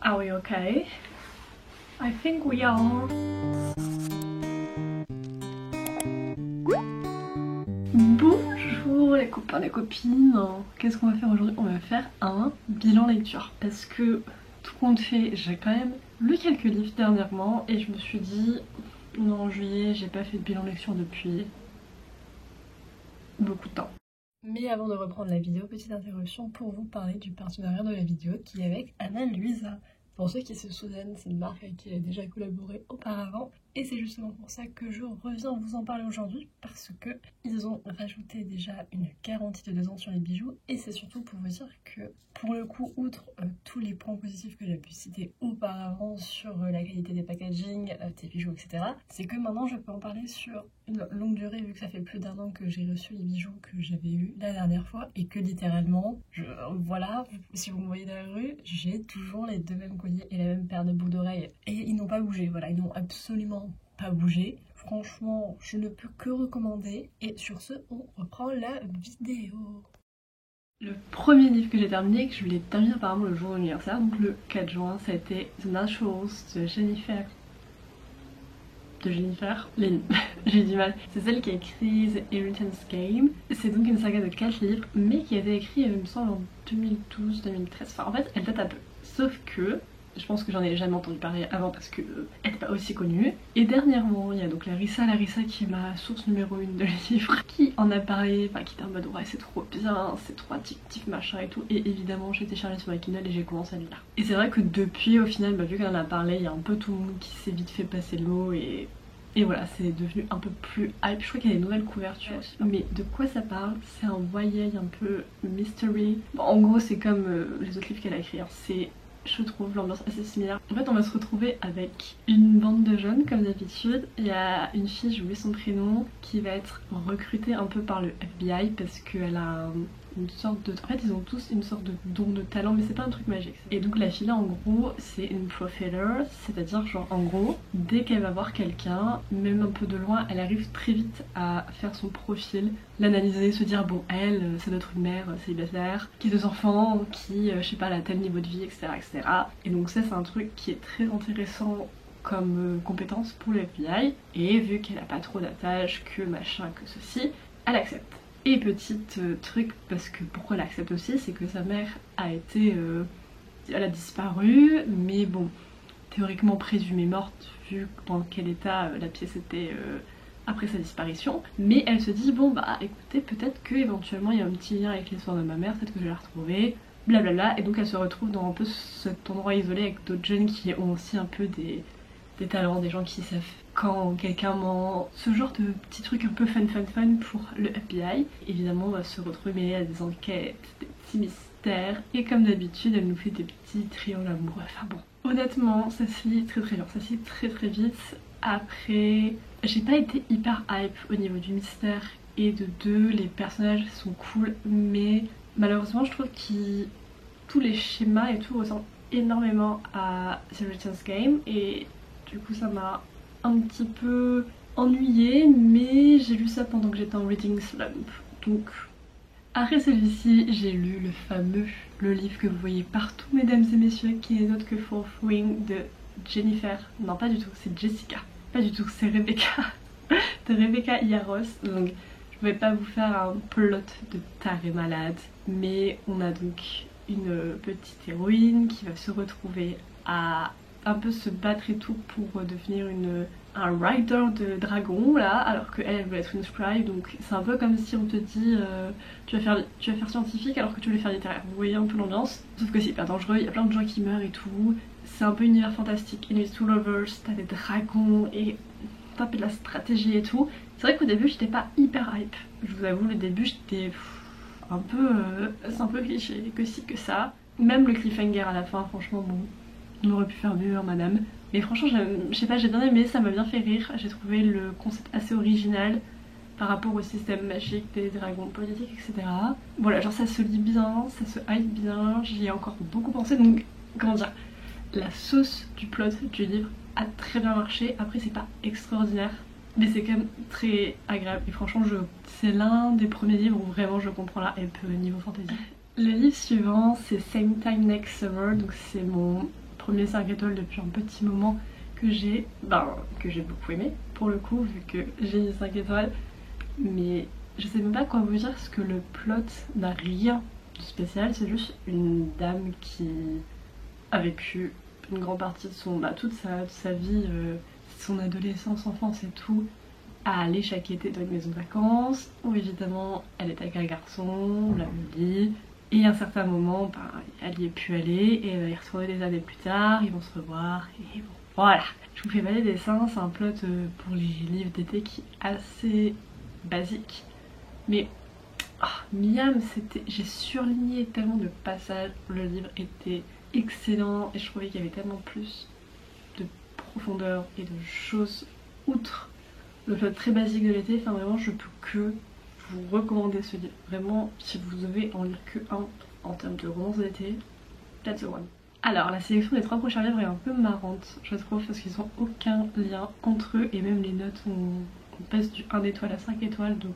Are we okay? I think we are. Bonjour les copains, les copines. Qu'est-ce qu'on va faire aujourd'hui? On va faire un bilan lecture. Parce que tout compte fait, j'ai quand même lu quelques livres dernièrement et je me suis dit non, en juillet, j'ai pas fait de bilan lecture depuis beaucoup de temps. Mais avant de reprendre la vidéo, petite interruption pour vous parler du partenariat de la vidéo qui est avec Ana Luisa. Pour ceux qui se souviennent, c'est une marque avec qui elle a déjà collaboré auparavant et c'est justement pour ça que je reviens vous en parler aujourd'hui parce que ils ont rajouté déjà une garantie de 2 ans sur les bijoux et c'est surtout pour vous dire que pour le coup, outre tous les points positifs que j'ai pu citer auparavant sur la qualité des packaging, des bijoux, etc., c'est que maintenant je peux en parler sur une longue durée vu que ça fait plus d'1 an que j'ai reçu les bijoux que j'avais eu la dernière fois et que littéralement, voilà, si vous me voyez dans la rue, j'ai toujours les 2 mêmes colliers et la même paire de boucles d'oreilles et ils n'ont pas bougé, voilà, ils n'ont absolument pas bougé. Franchement, je ne peux que recommander et sur ce, on reprend la vidéo. Le premier livre que j'ai terminé, que je l'ai terminé apparemment le jour de l'anniversaire, donc le 4 juin, ça a été The Naturals de Jennifer Lynn. J'ai du mal. C'est celle qui a écrit The Inheritance Game. C'est donc une saga de 4 livres, mais qui a été écrite, il me semble, en 2012-2013. Enfin, en fait, elle date un peu. Sauf que je pense que j'en ai jamais entendu parler avant parce que elle n'est pas aussi connue. Et dernièrement, il y a donc Larissa qui est ma source numéro 1 de livres, qui en a parlé, enfin qui était en mode ouais c'est trop bien, c'est trop addictif machin et tout. Et évidemment j'ai été chargée sur ma Kindle et j'ai commencé à le lire. Et c'est vrai que depuis au final, vu qu'elle en a parlé, il y a un peu tout le monde qui s'est vite fait passer l'eau et voilà, c'est devenu un peu plus hype. Je crois qu'il y a des nouvelles couvertures aussi. Mais de quoi ça parle? C'est un YA un peu mystery. Bon, en gros c'est comme les autres livres qu'elle a écrits, hein. C'est, je trouve, l'ambiance assez similaire. En fait on va se retrouver avec une bande de jeunes comme d'habitude. Il y a une fille, j'ai oublié son prénom, qui va être recrutée un peu par le FBI parce qu'elle a une sorte de... En fait ils ont tous une sorte de don de talent mais c'est pas un truc magique. Et donc la fille là en gros c'est une profiler, c'est-à-dire genre en gros dès qu'elle va voir quelqu'un, même un peu de loin, elle arrive très vite à faire son profil, l'analyser, se dire bon elle c'est notre mère célibataire, qui a 2 enfants, qui je sais pas elle a tel niveau de vie etc etc. Et donc ça c'est un truc qui est très intéressant comme compétence pour le FBI et vu qu'elle a pas trop d'attaches que machin que ceci, elle accepte. Et petite truc, parce que pourquoi elle accepte aussi, c'est que sa mère a été... elle a disparu, mais bon, théoriquement présumée morte, vu dans quel état la pièce était après sa disparition. Mais elle se dit, bon bah écoutez, peut-être que éventuellement il y a un petit lien avec l'histoire de ma mère, peut-être que je vais la retrouver, blablabla. Et donc elle se retrouve dans un peu cet endroit isolé avec d'autres jeunes qui ont aussi un peu des talents, des gens qui savent quand quelqu'un ment, ce genre de petits trucs un peu fun pour le FBI. Évidemment on va se retrouver mêlé à des enquêtes, des petits mystères et comme d'habitude elle nous fait des petits triangles amoureux. Enfin bon, honnêtement ça se lit très bien, ça se lit très vite. Après j'ai pas été hyper hype au niveau du mystère et de 2, les personnages sont cool mais malheureusement je trouve que tous les schémas et tout ressemblent énormément à The Inheritance Game et du coup ça m'a un petit peu ennuyée, mais j'ai lu ça pendant que j'étais en reading slump. Donc après celui-ci, j'ai lu le livre que vous voyez partout mesdames et messieurs, qui n'est autre que Fourth Wing de Jennifer. Non pas du tout, c'est Jessica. Pas du tout, c'est Rebecca. De Rebecca Yarros. Donc je vais pas vous faire un plot de taré malade, mais on a donc une petite héroïne qui va se retrouver à un peu se battre et tout pour devenir un rider de dragon là, alors qu'elle veut être une scribe. Donc c'est un peu comme si on te dit tu vas faire scientifique alors que tu voulais faire littéraire. Vous voyez un peu l'ambiance, sauf que c'est hyper dangereux, il y a plein de gens qui meurent et tout. C'est un peu univers fantastique, enemies to lovers, t'as des dragons et t'as un peu de la stratégie et tout. C'est vrai qu'au début j'étais pas hyper hype, je vous avoue, le début j'étais un peu c'est un peu cliché, que si que ça. Même le cliffhanger à la fin, franchement bon, on aurait pu faire mieux, hein, madame. Mais franchement, je sais pas, j'ai bien aimé, ça m'a bien fait rire. J'ai trouvé le concept assez original par rapport au système magique des dragons politiques, etc. Voilà, genre ça se lit bien, ça se hype bien, j'y ai encore beaucoup pensé. Donc, comment dire, la sauce du plot du livre a très bien marché. Après, c'est pas extraordinaire, mais c'est quand même très agréable. Et franchement, c'est l'un des premiers livres où vraiment je comprends la hype niveau fantasy. Le livre suivant, c'est Same Time Next Summer, donc c'est mon premier 5 étoiles depuis un petit moment que j'ai beaucoup aimé pour le coup vu que j'ai mis 5 étoiles. Mais je sais même pas quoi vous dire parce que le plot n'a rien de spécial, c'est juste une dame qui a vécu une grande partie de toute sa vie, son adolescence, enfance et tout, à aller chaque été dans une maison de vacances où évidemment elle est avec un garçon, la lit, et à un certain moment elle y est pu aller et elle va y retourner des années plus tard, ils vont se revoir et bon voilà. Je vous fais pas les dessins, c'est un plot pour les livres d'été qui est assez basique, mais Miam, j'ai surligné tellement de passages, le livre était excellent et je trouvais qu'il y avait tellement plus de profondeur et de choses outre le plot très basique de l'été. Enfin vraiment je peux que vous recommander ce livre. Vraiment si vous devez en lire que un en termes de romance d'été, that's the one. Alors la sélection des 3 prochains livres est un peu marrante je trouve parce qu'ils ont aucun lien entre eux et même les notes on passe du 1 étoile à 5 étoiles donc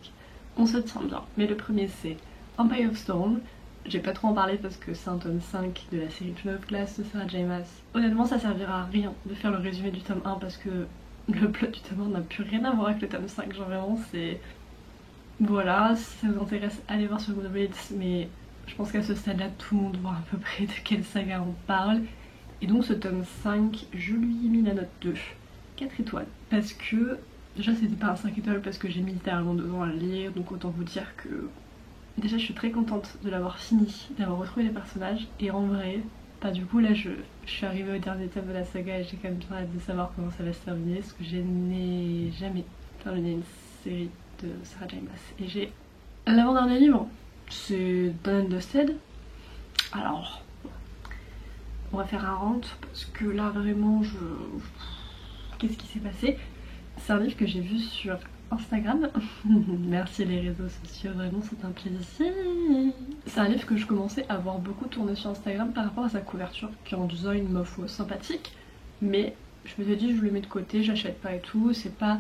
on se tient bien. Mais le premier c'est Empire of Stone. J'ai pas trop en parler parce que c'est un tome 5 de la série Twin of Glass de Sarah J Maas. Honnêtement ça servira à rien de faire le résumé du tome 1 parce que le plot du tome 1 n'a plus rien à voir avec le tome 5. Genre vraiment c'est... Voilà, si ça vous intéresse allez voir sur Goodreads, mais je pense qu'à ce stade là tout le monde voit à peu près de quelle saga on parle. Et donc ce tome 5 je lui ai mis la note de 4 étoiles parce que déjà c'était pas un 5 étoiles parce que j'ai mis littéralement 2 ans à le lire, donc autant vous dire que déjà je suis très contente de l'avoir fini, d'avoir retrouvé les personnages et en vrai, du coup là je suis arrivée au dernier tome de la saga et j'ai quand même bien hâte de savoir comment ça va se terminer parce que je n'ai jamais terminé une série de Sarah J Maas. Et j'ai l'avant-dernier livre, c'est Done and Dusted. Alors, on va faire un rant parce que là vraiment qu'est-ce qui s'est passé? C'est un livre que j'ai vu sur Instagram. Merci les réseaux sociaux, vraiment c'est un plaisir. C'est un livre que je commençais à voir beaucoup tourner sur Instagram par rapport à sa couverture qui en design ma foi sympathique, mais je me suis dit je le mets de côté, j'achète pas et tout, c'est pas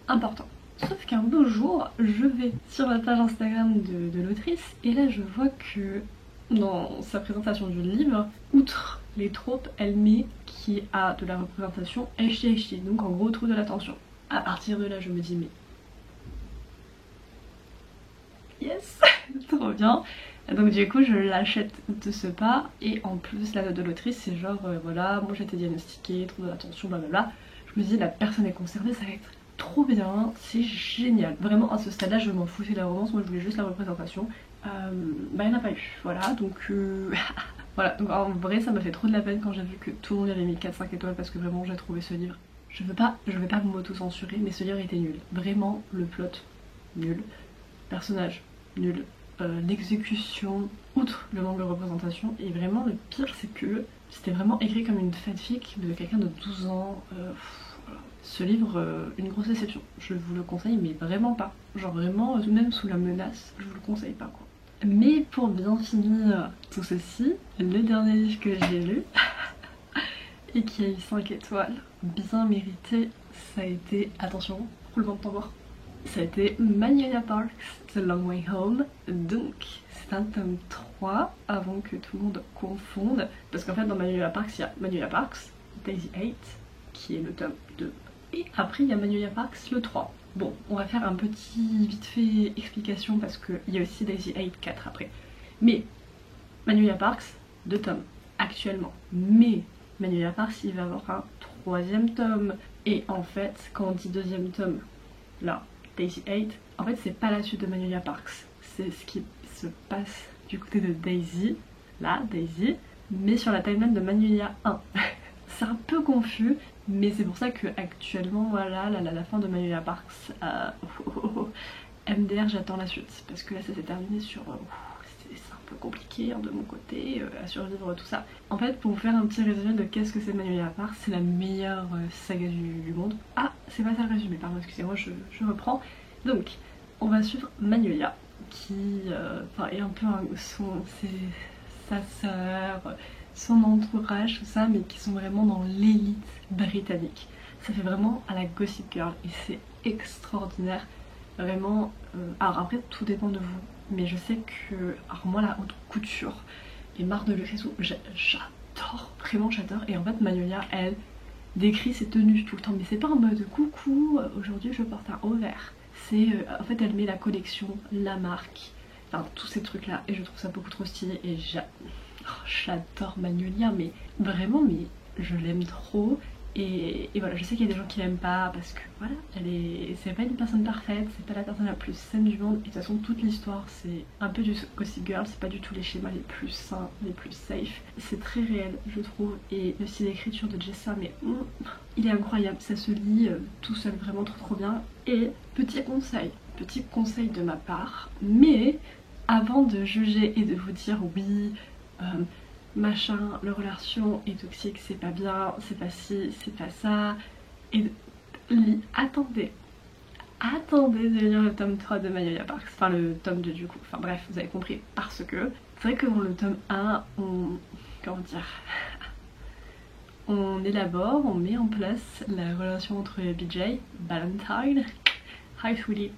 important. Sauf qu'un beau jour je vais sur la page Instagram de l'autrice et là je vois que dans sa présentation du livre, outre les tropes, elle met qui a de la représentation HT, donc en gros trouve de l'attention. À partir de là je me dis mais yes, trop bien. Donc du coup je l'achète de ce pas et en plus la note de l'autrice c'est genre voilà moi j'ai été diagnostiquée, trouve de l'attention blablabla. Je me dis la personne est concernée, ça va être trop bien, c'est génial. Vraiment à ce stade là je m'en foutais de la romance, moi je voulais juste la représentation. Il n'y en a pas eu, voilà donc voilà, donc en vrai ça m'a fait trop de la peine quand j'ai vu que tout le monde avait mis 4-5 étoiles parce que vraiment j'ai trouvé ce livre. Je vais pas m'auto-censurer mais ce livre était nul. Vraiment le plot, nul. Personnage, nul. L'exécution, outre le manque de représentation. Et vraiment le pire c'est que c'était vraiment écrit comme une fanfic de quelqu'un de 12 ans. Voilà. Ce livre, une grosse déception. Je vous le conseille mais vraiment pas. Genre vraiment, même sous la menace, je vous le conseille pas quoi. Mais pour bien finir tout ceci, le dernier livre que j'ai lu et qui a eu 5 étoiles, bien mérité, ça a été, attention, roulement de tambour, ça a été Magnolia Parks, The Long Way Home. Donc c'est un tome 3 avant que tout le monde confonde, parce qu'en fait dans Magnolia Parks il y a Magnolia Parks, Daisy 8 qui est le tome 2, et après il y a Magnolia Parks le 3. Bon, on va faire un petit vite fait explication parce qu'il y a aussi Daisy 8 4 après. Mais Magnolia Parks, 2 tomes actuellement, mais Magnolia Parks il va avoir un 3e tome. Et en fait quand on dit 2e tome, là, Daisy 8, en fait c'est pas la suite de Magnolia Parks, c'est ce qui se passe du côté de Daisy, là, Daisy, mais sur la timeline de Magnolia 1. C'est un peu confus, mais c'est pour ça que actuellement, voilà, la fin de Magnolia Parks, MDR j'attends la suite, parce que là ça s'est terminé sur... c'est un peu compliqué hein, de mon côté à survivre tout ça. En fait pour vous faire un petit résumé de qu'est-ce que c'est Magnolia Parks, c'est la meilleure saga du monde. Ah c'est pas ça le résumé, pardon excusez-moi je reprends. Donc on va suivre Magnolia qui est un peu sa sœur, son entourage tout ça, mais qui sont vraiment dans l'élite britannique. Ça fait vraiment à la Gossip Girl et c'est extraordinaire. Vraiment, alors après tout dépend de vous, mais je sais que, alors moi la haute couture et marre de luxe et tout, vraiment j'adore. Et en fait Magnolia elle décrit ses tenues tout le temps, mais c'est pas en mode coucou aujourd'hui je porte un haut vert. C'est en fait elle met la collection, la marque, enfin tous ces trucs là et je trouve ça beaucoup trop stylé et j'adore Magnolia, mais vraiment, mais je l'aime trop. Et voilà, je sais qu'il y a des gens qui l'aiment pas parce que voilà, c'est pas une personne parfaite, c'est pas la personne la plus saine du monde. Et de toute façon, toute l'histoire, c'est un peu du Gossip Girl, c'est pas du tout les schémas les plus sains, les plus safe. C'est très réel, je trouve. Et le style d'écriture de Jessa, mais il est incroyable, ça se lit tout seul vraiment trop bien. Et petit conseil de ma part, mais avant de juger et de vous dire oui, machin, leur relation est toxique, c'est pas bien, c'est pas ci, c'est pas ça. Et attendez de lire le tome 3 de Magnolia Parks, enfin le tome 2 du coup, enfin bref, vous avez compris, parce que c'est vrai que dans le tome 1, comment dire, on élabore, on met en place la relation entre BJ, Valentine, hi sweetie,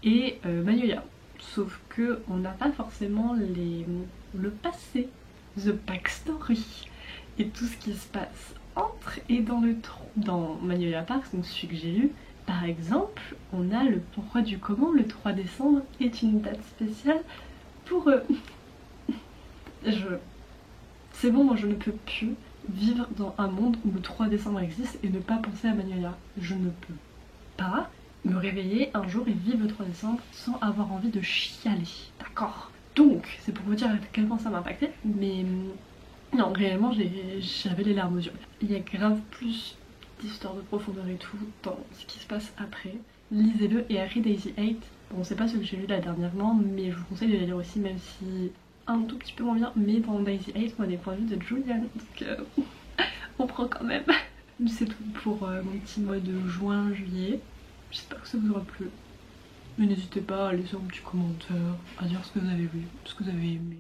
et Magnolia. Sauf que on n'a pas forcément le passé, the backstory et tout ce qui se passe entre et dans Magnolia Parks, donc celui que j'ai lu. Par exemple, on a le pourquoi du comment, le 3 décembre est une date spéciale pour eux. C'est bon, moi je ne peux plus vivre dans un monde où le 3 décembre existe et ne pas penser à Magnolia. Je ne peux pas me réveiller un jour et vivre le 3 décembre sans avoir envie de chialer, d'accord? Donc, c'est pour vous dire à quel point ça m'a impacté, mais non, réellement j'avais les larmes aux yeux. Il y a grave plus d'histoire de profondeur et tout dans ce qui se passe après. Lisez-le et Harry Daisy 8. Bon, c'est pas ce que j'ai lu là dernièrement, mais je vous conseille de les lire aussi, même si un tout petit peu moins bien. Mais dans Daisy 8, on a des points de vue de Julian, donc on prend quand même. C'est tout pour mon petit mois de juin-juillet. J'espère que ça vous aura plu. Mais n'hésitez pas à laisser un petit commentaire, à dire ce que vous avez vu, ce que vous avez aimé.